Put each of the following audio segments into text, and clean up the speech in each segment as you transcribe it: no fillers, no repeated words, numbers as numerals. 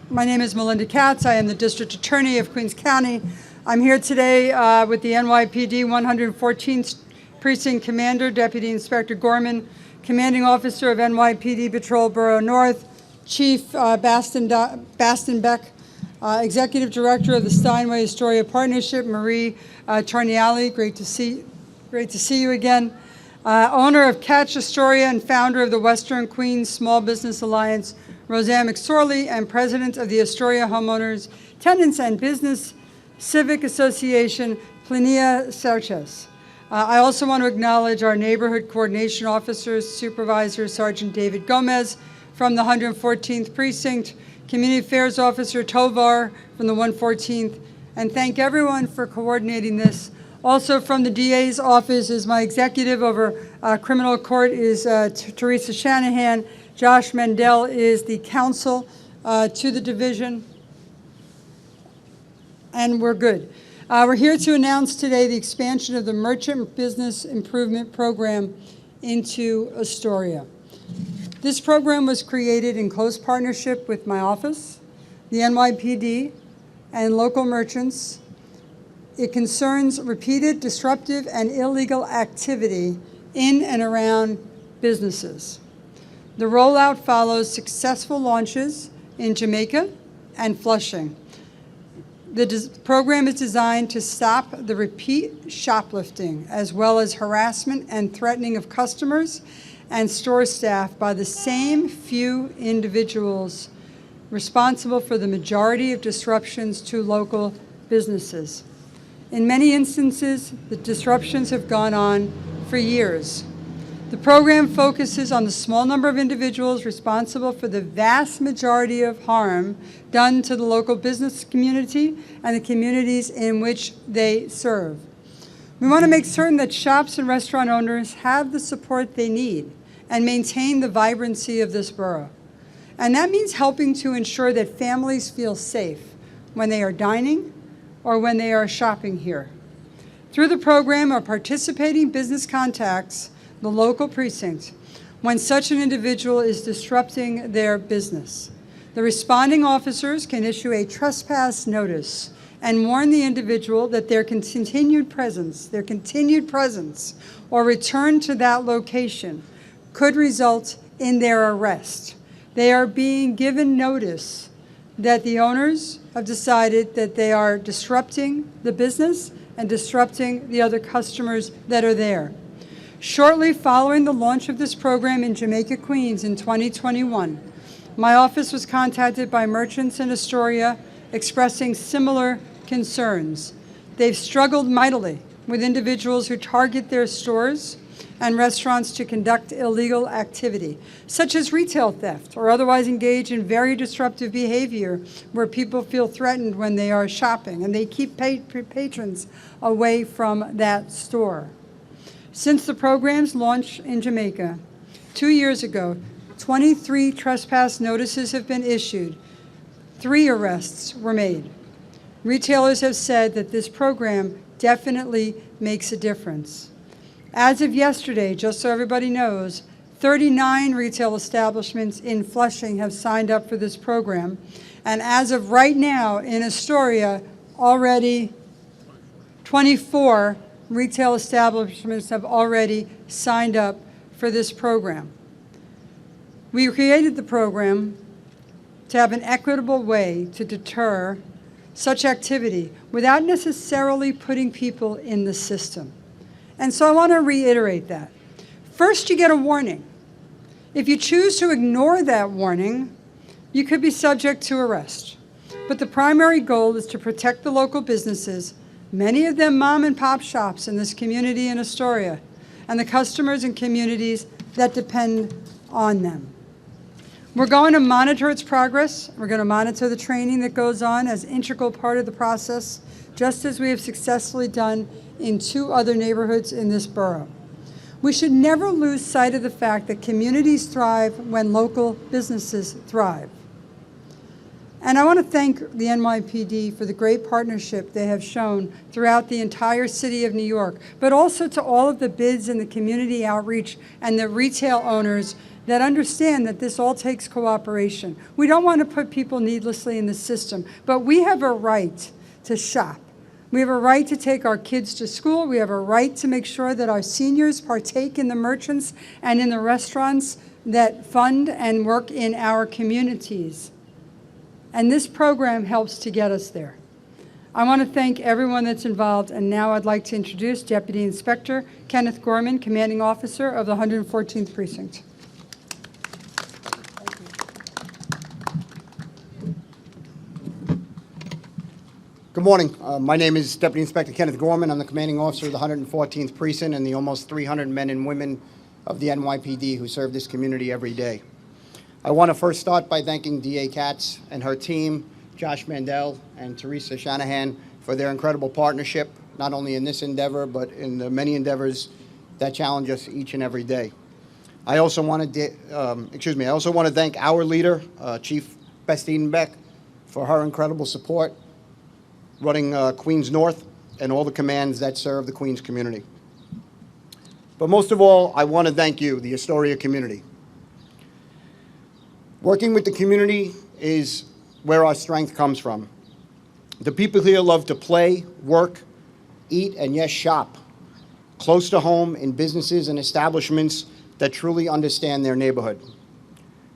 My name is Melinda Katz. I am the District Attorney of Queens County. I'm here today with the NYPD 114th Precinct Commander, Deputy Inspector Gorman, Commanding Officer of NYPD Patrol Borough North, Chief Baston Beck, Executive Director of the Steinway Astoria Partnership, Marie Charniali. Great to see you again. Owner of Catch Astoria and founder of the Western Queens Small Business Alliance, Roseanne McSorley, and President of the Astoria Homeowners, Tenants and Business Civic Association, Plinia Sarches. I also want to acknowledge our neighborhood coordination officers, Supervisor Sergeant David Gomez from the 114th Precinct, Community Affairs Officer Tovar from the 114th, and thank everyone for coordinating this. Also from the DA's office is my executive over criminal court is Teresa Shanahan. Josh Mendel is the counsel to the division. And we're good. We're here to announce today the expansion of the Merchant Business Improvement Program into Astoria. This program was created in close partnership with my office, the NYPD, and local merchants. It concerns repeated disruptive and illegal activity in and around businesses. The rollout follows successful launches in Jamaica and Flushing. The program is designed to stop the repeat shoplifting as well as harassment and threatening of customers and store staff by the same few individuals responsible for the majority of disruptions to local businesses. In many instances, the disruptions have gone on for years. The program focuses on the small number of individuals responsible for the vast majority of harm done to the local business community and the communities in which they serve. We want to make certain that shops and restaurant owners have the support they need and maintain the vibrancy of this borough. And that means helping to ensure that families feel safe when they are dining or when they are shopping here. Through the program, our participating business contacts the local precinct when such an individual is disrupting their business. The responding officers can issue a trespass notice and warn the individual that their continued presence or return to that location could result in their arrest. They are being given notice that the owners have decided that they are disrupting the business and disrupting the other customers that are there. Shortly following the launch of this program in Jamaica, Queens in 2021, my office was contacted by merchants in Astoria expressing similar concerns. They've struggled mightily with individuals who target their stores and restaurants to conduct illegal activity, such as retail theft, or otherwise engage in very disruptive behavior where people feel threatened when they are shopping, and they keep patrons away from that store. Since the program's launch in Jamaica 2 years ago, 23 trespass notices have been issued. 3 arrests were made. Retailers have said that this program definitely makes a difference. As of yesterday, just so everybody knows, 39 retail establishments in Flushing have signed up for this program. And as of right now in Astoria, already 24 retail establishments have already signed up for this program. We created the program to have an equitable way to deter such activity without necessarily putting people in the system. And so I want to reiterate that. First, you get a warning. If you choose to ignore that warning, you could be subject to arrest. But the primary goal is to protect the local businesses, many of them mom and pop shops in this community in Astoria, and the customers and communities that depend on them. We're going to monitor its progress. We're going to monitor the training that goes on as an integral part of the process, just as we have successfully done in 2 other neighborhoods in this borough. We should never lose sight of the fact that communities thrive when local businesses thrive. And I want to thank the NYPD for the great partnership they have shown throughout the entire city of New York, but also to all of the bids and the community outreach and the retail owners that understand that this all takes cooperation. We don't want to put people needlessly in the system, but we have a right to shop. We have a right to take our kids to school. We have a right to make sure that our seniors partake in the merchants and in the restaurants that fund and work in our communities. And this program helps to get us there. I want to thank everyone that's involved, and now I'd like to introduce Deputy Inspector Kenneth Gorman, Commanding Officer of the 114th Precinct. Good morning. My name is Deputy Inspector Kenneth Gorman. I'm the Commanding Officer of the 114th Precinct and the almost 300 men and women of the NYPD who serve this community every day. I want to first start by thanking DA Katz and her team, Josh Mandel and Teresa Shanahan, for their incredible partnership, not only in this endeavor, but in the many endeavors that challenge us each and every day. I also want to thank our leader, Chief Beth Beck, for her incredible support running Queens North and all the commands that serve the Queens community. But most of all, I want to thank you, the Astoria community. Working with the community is where our strength comes from. The people here love to play, work, eat, and yes, shop close to home in businesses and establishments that truly understand their neighborhood.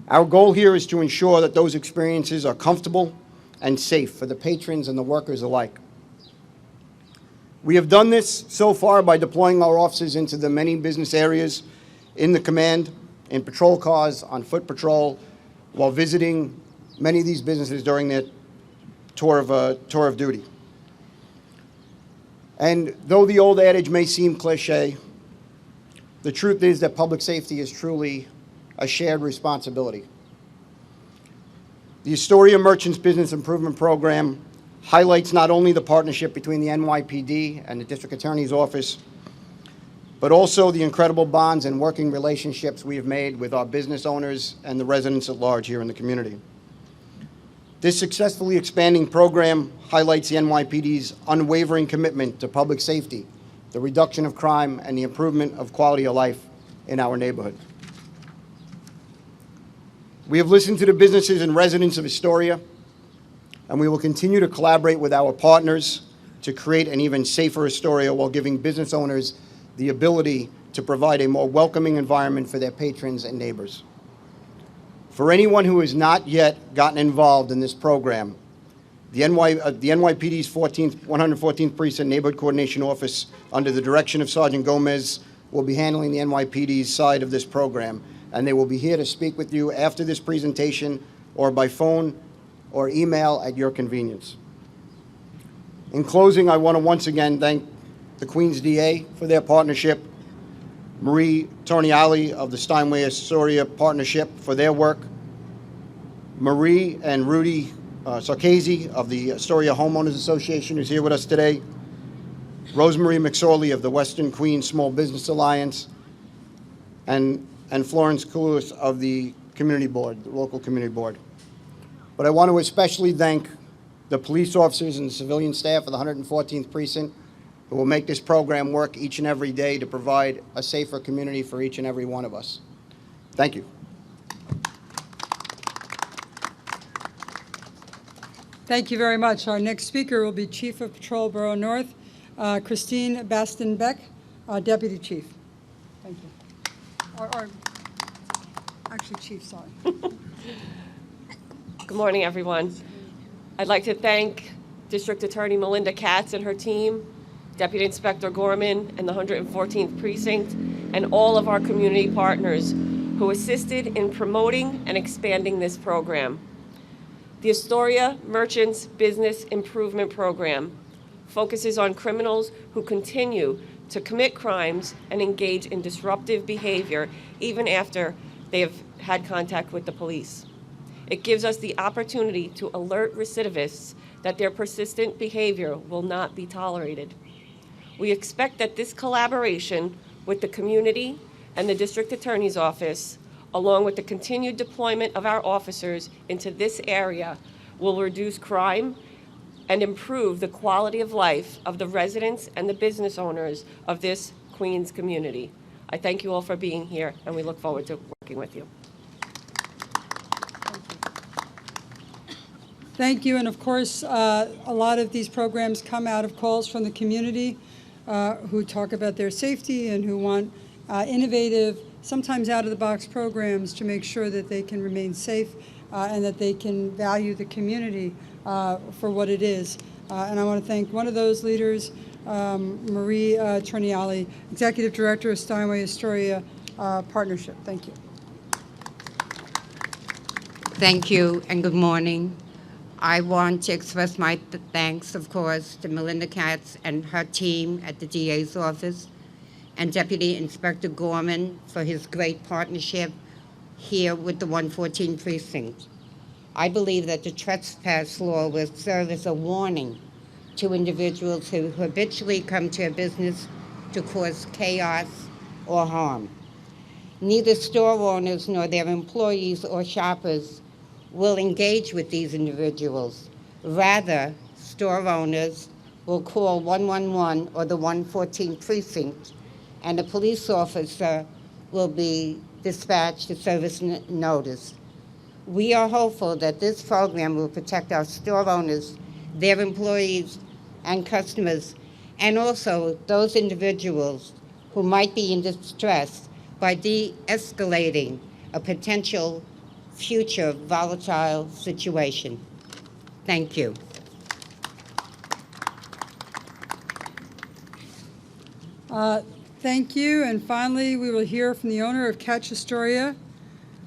Our goal here is to ensure that those experiences are comfortable and safe for the patrons and the workers alike. We have done this so far by deploying our officers into the many business areas in the command, in patrol cars, on foot patrol, while visiting many of these businesses during their tour of duty. And though the old adage may seem cliche, the truth is that public safety is truly a shared responsibility. The Astoria Merchants Business Improvement Program highlights not only the partnership between the NYPD and the District Attorney's Office, but also the incredible bonds and working relationships we have made with our business owners and the residents at large here in the community. This successfully expanding program highlights the NYPD's unwavering commitment to public safety, the reduction of crime, and the improvement of quality of life in our neighborhood. We have listened to the businesses and residents of Astoria, and we will continue to collaborate with our partners to create an even safer Astoria while giving business owners the ability to provide a more welcoming environment for their patrons and neighbors. For anyone who has not yet gotten involved in this program, the NYPD's 114th Precinct Neighborhood Coordination Office, under the direction of Sergeant Gomez, will be handling the NYPD's side of this program, and they will be here to speak with you after this presentation or by phone or email at your convenience. In closing, I want to once again thank the Queens DA for their partnership, Marie Torniali of the Steinway Astoria Partnership for their work, Marie and Rudy Sarkezi of the Astoria Homeowners Association, who's here with us today, Rosemary McSorley of the Western Queens Small Business Alliance, and Florence Koulis of the community board, the local community board. But I want to especially thank the police officers and the civilian staff of the 114th Precinct who will make this program work each and every day to provide a safer community for each and every one of us. Thank you. Thank you very much. Our next speaker will be Chief of Patrol Borough North, Christine Baston-Beck, Deputy Chief. Thank you. Or actually, Chief, sorry. Good morning, everyone. I'd like to thank District Attorney Melinda Katz and her team, Deputy Inspector Gorman and the 114th Precinct, and all of our community partners who assisted in promoting and expanding this program. The Astoria Merchants Business Improvement Program focuses on criminals who continue to commit crimes and engage in disruptive behavior even after they have had contact with the police. It gives us the opportunity to alert recidivists that their persistent behavior will not be tolerated. We expect that this collaboration with the community and the District Attorney's Office, along with the continued deployment of our officers into this area, will reduce crime and improve the quality of life of the residents and the business owners of this Queens community. I thank you all for being here, and we look forward to working with you. Thank you, and of course, a lot of these programs come out of calls from the community who talk about their safety and who want innovative, sometimes out-of-the-box programs to make sure that they can remain safe and that they can value the community for what it is. And I want to thank one of those leaders, Marie Triniali, Executive Director of Steinway Astoria Partnership. Thank you. Thank you, and good morning. I want to express my thanks, of course, to Melinda Katz and her team at the DA's office, and Deputy Inspector Gorman for his great partnership here with the 114 precinct. I believe that the trespass law will serve as a warning to individuals who habitually come to a business to cause chaos or harm. Neither store owners nor their employees or shoppers will engage with these individuals. Rather, store owners will call 111 or the 114 precinct, and a police officer will be dispatched to service notice. We are hopeful that this program will protect our store owners, their employees, and customers, and also those individuals who might be in distress by de-escalating a potential future volatile situation. Thank you. Thank you. And finally, we will hear from the owner of Catch Astoria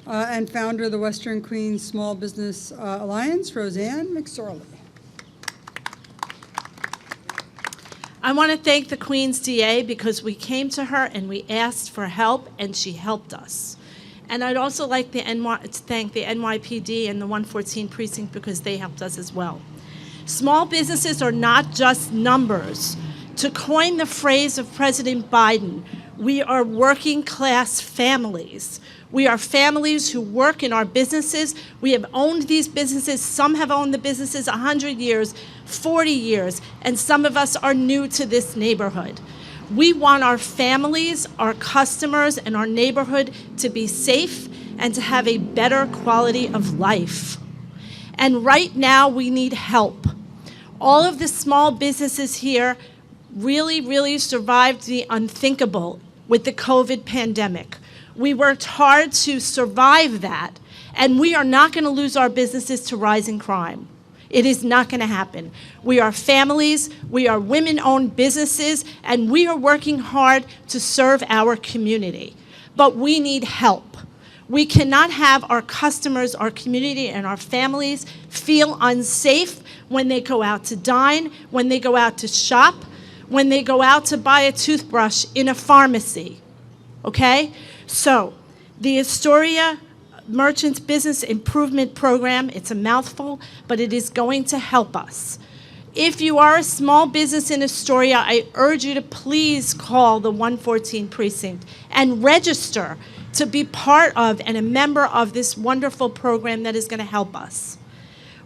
and founder of the Western Queens Small Business Alliance, Roseanne McSorley. I want to thank the Queens DA because we came to her and we asked for help and she helped us. And I'd also like to thank the NYPD and the 114 precinct because they helped us as well. Small businesses are not just numbers. To coin the phrase of President Biden, we are working class families. We are families who work in our businesses. We have owned these businesses. Some have owned the businesses 100 years, 40 years, and some of us are new to this neighborhood. We want our families, our customers, and our neighborhood to be safe and to have a better quality of life. And right now, we need help. All of the small businesses here really survived the unthinkable with the COVID pandemic. We worked hard to survive that, and we are not going to lose our businesses to rising crime. It is not going to happen. We are families, we are women-owned businesses, and we are working hard to serve our community. But we need help. We cannot have our customers, our community, and our families feel unsafe when they go out to dine, when they go out to shop, when they go out to buy a toothbrush in a pharmacy, okay? So, the Astoria Merchants Business Improvement Program, it's a mouthful, but it is going to help us. If you are a small business in Astoria, I urge you to please call the 114 precinct and register to be part of and a member of this wonderful program that is going to help us.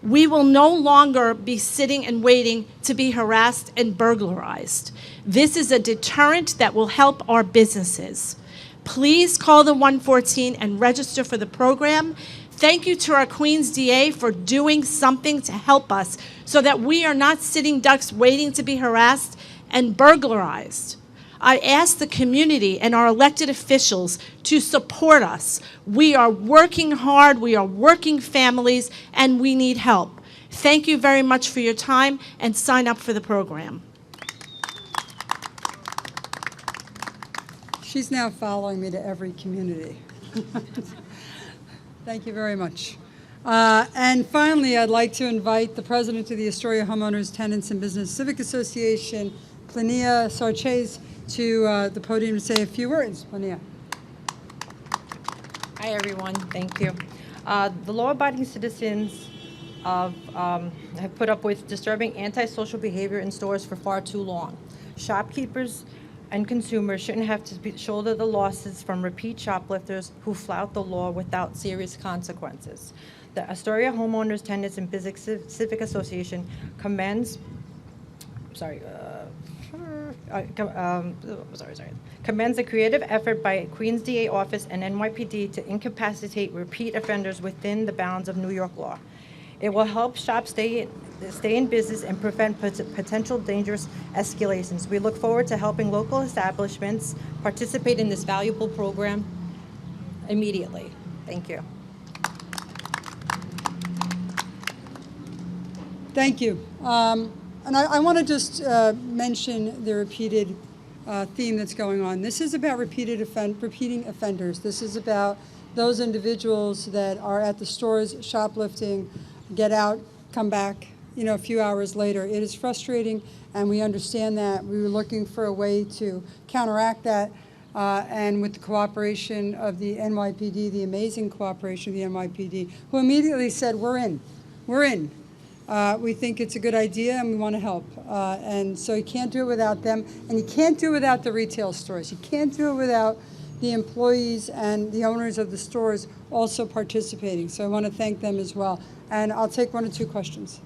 We will no longer be sitting and waiting to be harassed and burglarized. This is a deterrent that will help our businesses. Please call the 114 and register for the program. Thank you to our Queens DA for doing something to help us so that we are not sitting ducks waiting to be harassed and burglarized. I ask the community and our elected officials to support us. We are working hard, we are working families, and we need help. Thank you very much for your time, and sign up for the program. She's now following me to every community. Thank you very much. And finally, I'd like to invite the president of the Astoria Homeowners, Tenants, and Business Civic Association, Plinia Sarchez, to the podium to say a few words. Plinia. Hi, everyone. Thank you. The law-abiding citizens have put up with disturbing antisocial behavior in stores for far too long. Shopkeepers and consumers shouldn't have to shoulder the losses from repeat shoplifters who flout the law without serious consequences. The Astoria Homeowners, Tenants, and Business Civic Association commends commends a creative effort by Queens DA office and NYPD to incapacitate repeat offenders within the bounds of New York law. It will help shops stay in business and prevent potential dangerous escalations. We look forward to helping local establishments participate in this valuable program immediately. Thank you. Thank you. And I want to just mention the repeated theme that's going on. This is about repeating offenders. This is about those individuals that are at the stores shoplifting, get out, come back, a few hours later. It is frustrating, and we understand that. We were looking for a way to counteract that, and with the cooperation of the NYPD, the amazing cooperation of the NYPD, who immediately said, we're in. We think it's a good idea, and we want to help. And so you can't do it without them, and you can't do it without the retail stores. You can't do it without the employees and the owners of the stores also participating. So I want to thank them as well. And I'll take 1 or 2 questions.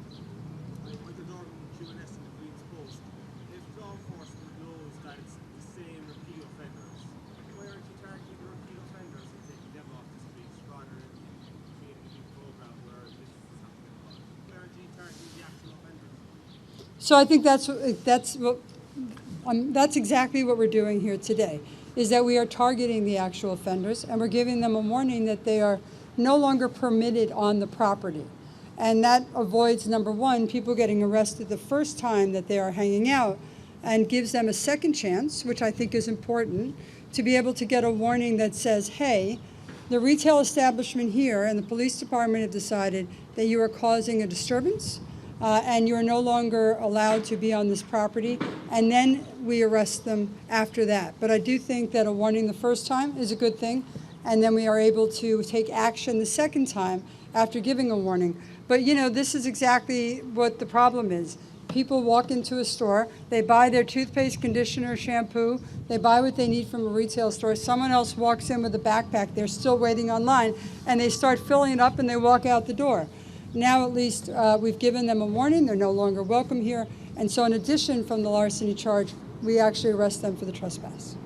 So I think that's exactly what we're doing here today, is that we are targeting the actual offenders, and we're giving them a warning that they are no longer permitted on the property. And that avoids, number one, people getting arrested the first time that they are hanging out, and gives them a second chance, which I think is important, to be able to get a warning that says, hey, the retail establishment here and the police department have decided that you are causing a disturbance, and you are no longer allowed to be on this property, and then we arrest them after that. But I do think that a warning the first time is a good thing, and then we are able to take action the second time after giving a warning. But this is exactly what the problem is. People walk into a store, they buy their toothpaste, conditioner, shampoo, they buy what they need from a retail store. Someone else walks in with a backpack, they're still waiting online, and they start filling it up and they walk out the door. Now at least we've given them a warning, they're no longer welcome here, and so in addition from the larceny charge, we actually arrest them for the trespass.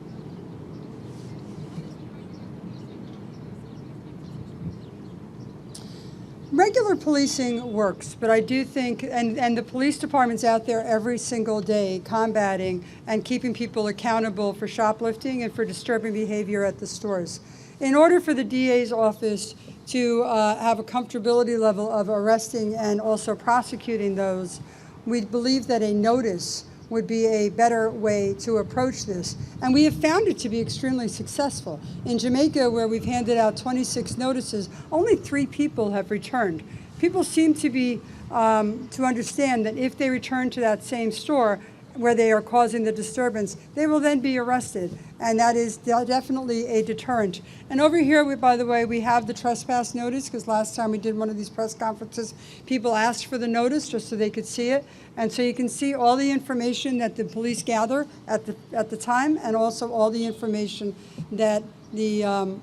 Regular policing works, but I do think, and the police department's out there every single day combating and keeping people accountable for shoplifting and for disturbing behavior at the stores. In order for the DA's office to have a comfortability level of arresting and also prosecuting those, we believe that a notice would be a better way to approach this. And we have found it to be extremely successful. In Jamaica, where we've handed out 26 notices, only 3 people have returned. People seem to be, to understand that if they return to that same store where they are causing the disturbance, they will then be arrested. And that is definitely a deterrent. And over here, by the way, we have the trespass notice, because last time we did one of these press conferences, people asked for the notice just so they could see it. And so you can see all the information that the police gather at the time, and also all the information that the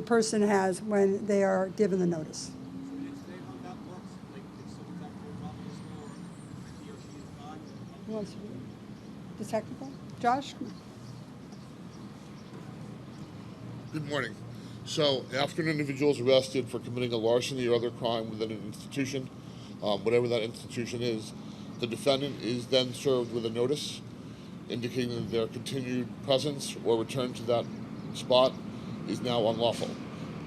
person has when they are given the notice. Who wants to do it? The technical? Josh? Good morning. So after an individual is arrested for committing a larceny or other crime within an institution, whatever that institution is, the defendant is then served with a notice indicating that their continued presence or return to that spot is now unlawful.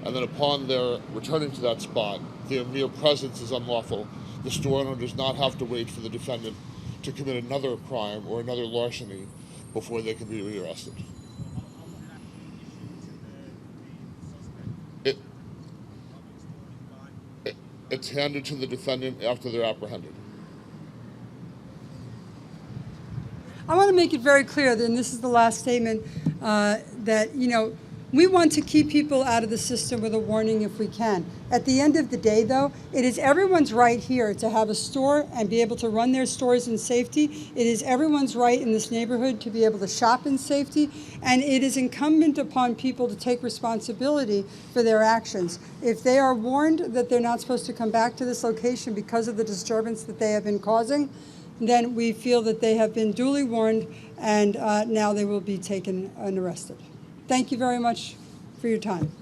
And then upon their returning to that spot, their mere presence is unlawful. The store owner does not have to wait for the defendant to commit another crime or another larceny before they can be rearrested. It's handed to the defendant after they're apprehended. I want to make it very clear, and this is the last statement, that, we want to keep people out of the system with a warning if we can. At the end of the day, though, it is everyone's right here to have a store and be able to run their stores in safety. It is everyone's right in this neighborhood to be able to shop in safety. And it is incumbent upon people to take responsibility for their actions. If they are warned that they're not supposed to come back to this location because of the disturbance that they have been causing, then we feel that they have been duly warned, and now they will be taken and arrested. Thank you very much for your time.